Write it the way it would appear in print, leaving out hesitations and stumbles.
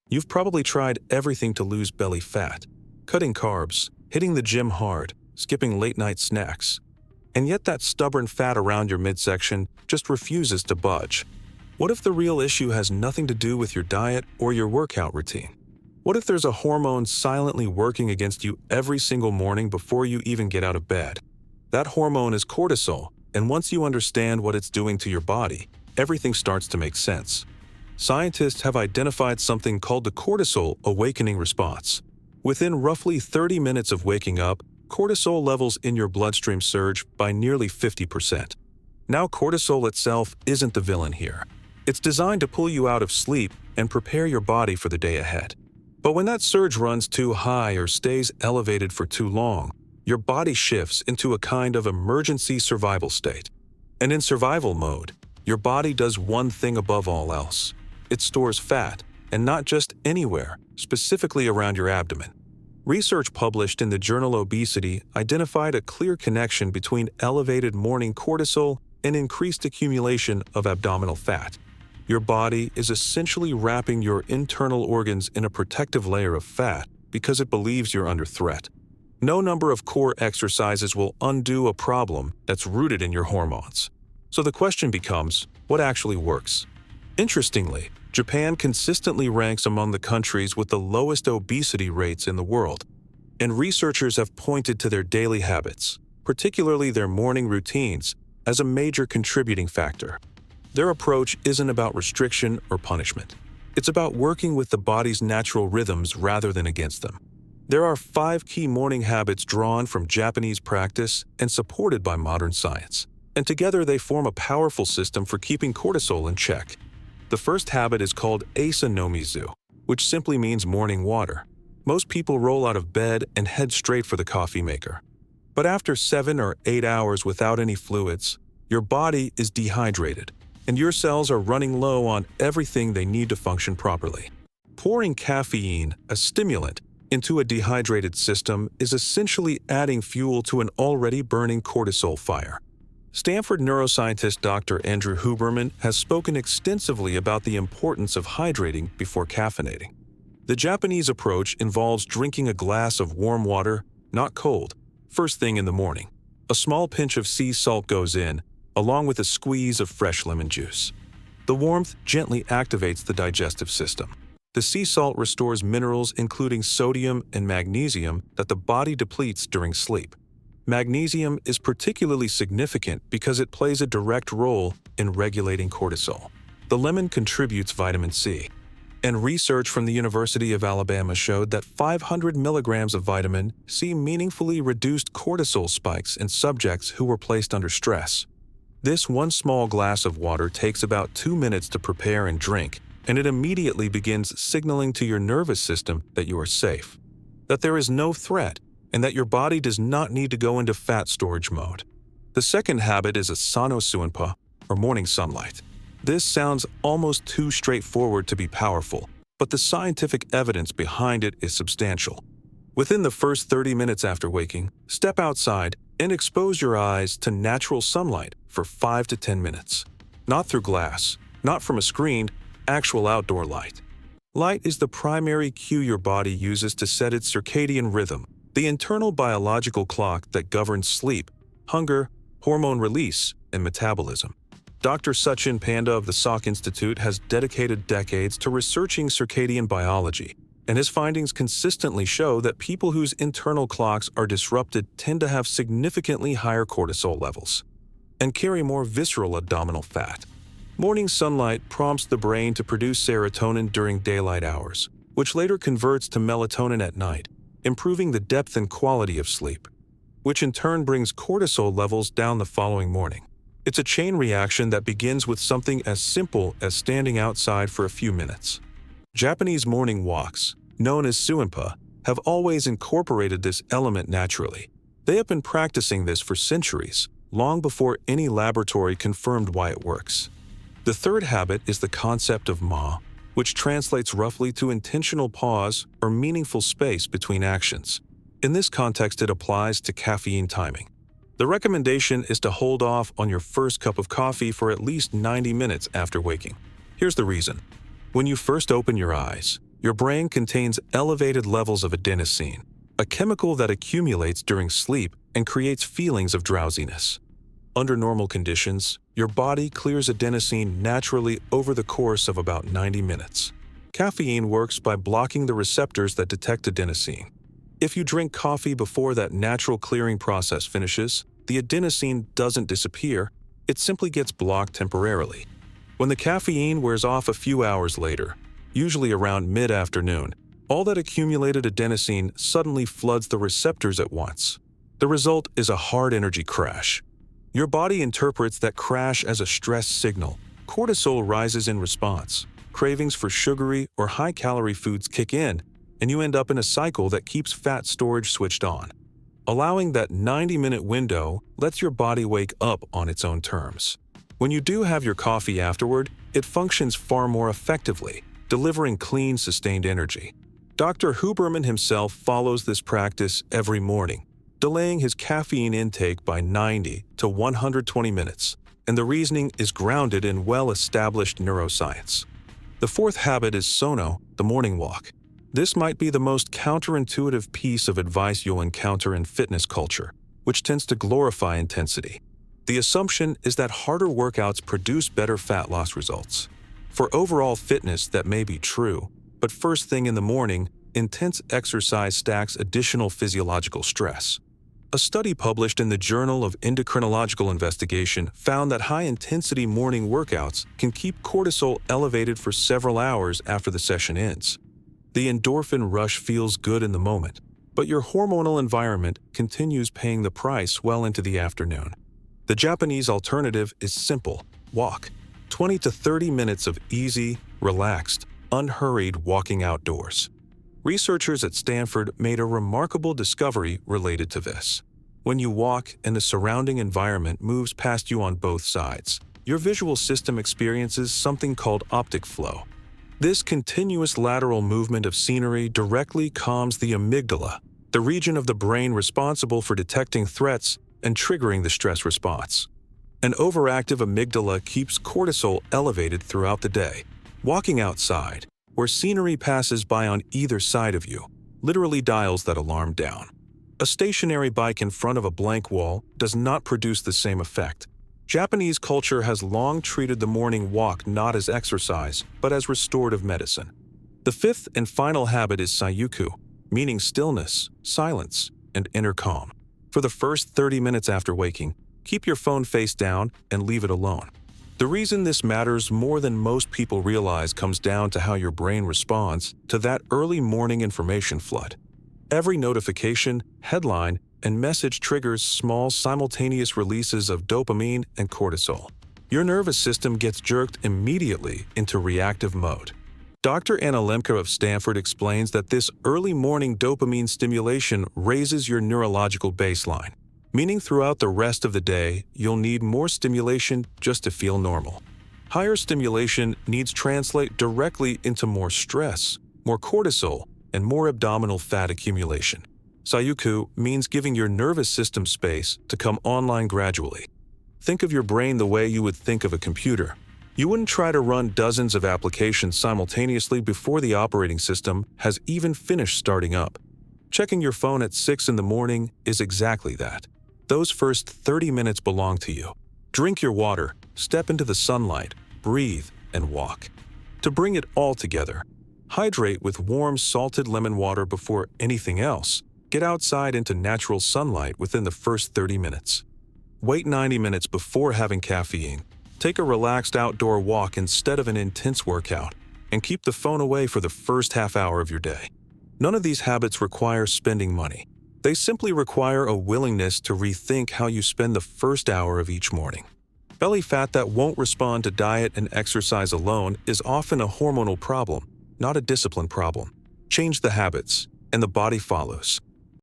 You've probably tried everything to lose belly fat, cutting carbs, hitting the gym hard, skipping late-night snacks. And yet that stubborn fat around your midsection just refuses to budge. What if the real issue has nothing to do with your diet or your workout routine? What if there's a hormone silently working against you every single morning before you even get out of bed? That hormone is cortisol, and once you understand what it's doing to your body, everything starts to make sense. Scientists have identified something called the cortisol awakening response. Within roughly 30 minutes of waking up, cortisol levels in your bloodstream surge by nearly 50%. Now, cortisol itself isn't the villain here. It's designed to pull you out of sleep and prepare your body for the day ahead. But when that surge runs too high or stays elevated for too long, your body shifts into a kind of emergency survival state. And in survival mode, your body does one thing above all else. It stores fat, and not just anywhere, specifically around your abdomen. Research published in the journal Obesity identified a clear connection between elevated morning cortisol and increased accumulation of abdominal fat. Your body is essentially wrapping your internal organs in a protective layer of fat because it believes you're under threat. No number of core exercises will undo a problem that's rooted in your hormones. So the question becomes, what actually works? Interestingly, Japan consistently ranks among the countries with the lowest obesity rates in the world, and researchers have pointed to their daily habits, particularly their morning routines, as a major contributing factor. Their approach isn't about restriction or punishment. It's about working with the body's natural rhythms rather than against them. There are 5 key morning habits drawn from Japanese practice and supported by modern science, and together they form a powerful system for keeping cortisol in check. The first habit is called Asa no Mizu, which simply means morning water. Most people roll out of bed and head straight for the coffee maker. But after 7 or 8 hours without any fluids, your body is dehydrated, and your cells are running low on everything they need to function properly. Pouring caffeine, a stimulant, into a dehydrated system is essentially adding fuel to an already burning cortisol fire. Stanford neuroscientist Dr. Andrew Huberman has spoken extensively about the importance of hydrating before caffeinating. The Japanese approach involves drinking a glass of warm water, not cold, first thing in the morning. A small pinch of sea salt goes in, along with a squeeze of fresh lemon juice. The warmth gently activates the digestive system. The sea salt restores minerals including sodium and magnesium that the body depletes during sleep. Magnesium is particularly significant because it plays a direct role in regulating cortisol. The lemon contributes vitamin C. And research from the University of Alabama showed that 500 milligrams of vitamin C meaningfully reduced cortisol spikes in subjects who were placed under stress. This one small glass of water takes about 2 minutes to prepare and drink, and it immediately begins signaling to your nervous system that you are safe, that there is no threat, and that your body does not need to go into fat storage mode. The second habit is asano suinpa, or morning sunlight. This sounds almost too straightforward to be powerful, but the scientific evidence behind it is substantial. Within the first 30 minutes after waking, step outside and expose your eyes to natural sunlight for 5 to 10 minutes. Not through glass, not from a screen, actual outdoor light. Light is the primary cue your body uses to set its circadian rhythm, the internal biological clock that governs sleep, hunger, hormone release, and metabolism. Dr. Sachin Panda of the Salk Institute has dedicated decades to researching circadian biology, and his findings consistently show that people whose internal clocks are disrupted tend to have significantly higher cortisol levels and carry more visceral abdominal fat. Morning sunlight prompts the brain to produce serotonin during daylight hours, which later converts to melatonin at night, improving the depth and quality of sleep, which in turn brings cortisol levels down the following morning. It's a chain reaction that begins with something as simple as standing outside for a few minutes. Japanese morning walks, known as suinpa, have always incorporated this element naturally. They have been practicing this for centuries, long before any laboratory confirmed why it works. The third habit is the concept of ma, which translates roughly to intentional pause or meaningful space between actions. In this context, it applies to caffeine timing. The recommendation is to hold off on your first cup of coffee for at least 90 minutes after waking. Here's the reason. When you first open your eyes, your brain contains elevated levels of adenosine, a chemical that accumulates during sleep and creates feelings of drowsiness. Under normal conditions, your body clears adenosine naturally over the course of about 90 minutes. Caffeine works by blocking the receptors that detect adenosine. If you drink coffee before that natural clearing process finishes, the adenosine doesn't disappear, it simply gets blocked temporarily. When the caffeine wears off a few hours later, usually around mid-afternoon, all that accumulated adenosine suddenly floods the receptors at once. The result is a hard energy crash. Your body interprets that crash as a stress signal. Cortisol rises in response. Cravings for sugary or high-calorie foods kick in, and you end up in a cycle that keeps fat storage switched on. Allowing that 90-minute window lets your body wake up on its own terms. When you do have your coffee afterward, it functions far more effectively, delivering clean, sustained energy. Dr. Huberman himself follows this practice every morning, delaying his caffeine intake by 90 to 120 minutes, and the reasoning is grounded in well-established neuroscience. The fourth habit is sono, the morning walk. This might be the most counterintuitive piece of advice you'll encounter in fitness culture, which tends to glorify intensity. The assumption is that harder workouts produce better fat loss results. For overall fitness, that may be true, but first thing in the morning, intense exercise stacks additional physiological stress. A study published in the Journal of Endocrinological Investigation found that high-intensity morning workouts can keep cortisol elevated for several hours after the session ends. The endorphin rush feels good in the moment, but your hormonal environment continues paying the price well into the afternoon. The Japanese alternative is simple: walk. 20 to 30 minutes of easy, relaxed, unhurried walking outdoors. Researchers at Stanford made a remarkable discovery related to this. When you walk and the surrounding environment moves past you on both sides, your visual system experiences something called optic flow. This continuous lateral movement of scenery directly calms the amygdala, the region of the brain responsible for detecting threats and triggering the stress response. An overactive amygdala keeps cortisol elevated throughout the day. Walking outside, where scenery passes by on either side of you, literally dials that alarm down. A stationary bike in front of a blank wall does not produce the same effect. Japanese culture has long treated the morning walk not as exercise, but as restorative medicine. The fifth and final habit is sayuku, meaning stillness, silence, and inner calm. For the first 30 minutes after waking, keep your phone face down and leave it alone. The reason this matters more than most people realize comes down to how your brain responds to that early morning information flood. Every notification, headline, and message triggers small simultaneous releases of dopamine and cortisol. Your nervous system gets jerked immediately into reactive mode. Dr. Anna Lemke of Stanford explains that this early morning dopamine stimulation raises your neurological baseline, meaning throughout the rest of the day, you'll need more stimulation just to feel normal. Higher stimulation needs translate directly into more stress, more cortisol, and more abdominal fat accumulation. Sayuku means giving your nervous system space to come online gradually. Think of your brain the way you would think of a computer. You wouldn't try to run dozens of applications simultaneously before the operating system has even finished starting up. Checking your phone at 6 in the morning is exactly that. Those first 30 minutes belong to you. Drink your water, step into the sunlight, breathe, and walk. To bring it all together, hydrate with warm salted lemon water before anything else. Get outside into natural sunlight within the first 30 minutes. Wait 90 minutes before having caffeine. Take a relaxed outdoor walk instead of an intense workout, and keep the phone away for the first half hour of your day. None of these habits require spending money. They simply require a willingness to rethink how you spend the first hour of each morning. Belly fat that won't respond to diet and exercise alone is often a hormonal problem, not a discipline problem. Change the habits, and the body follows.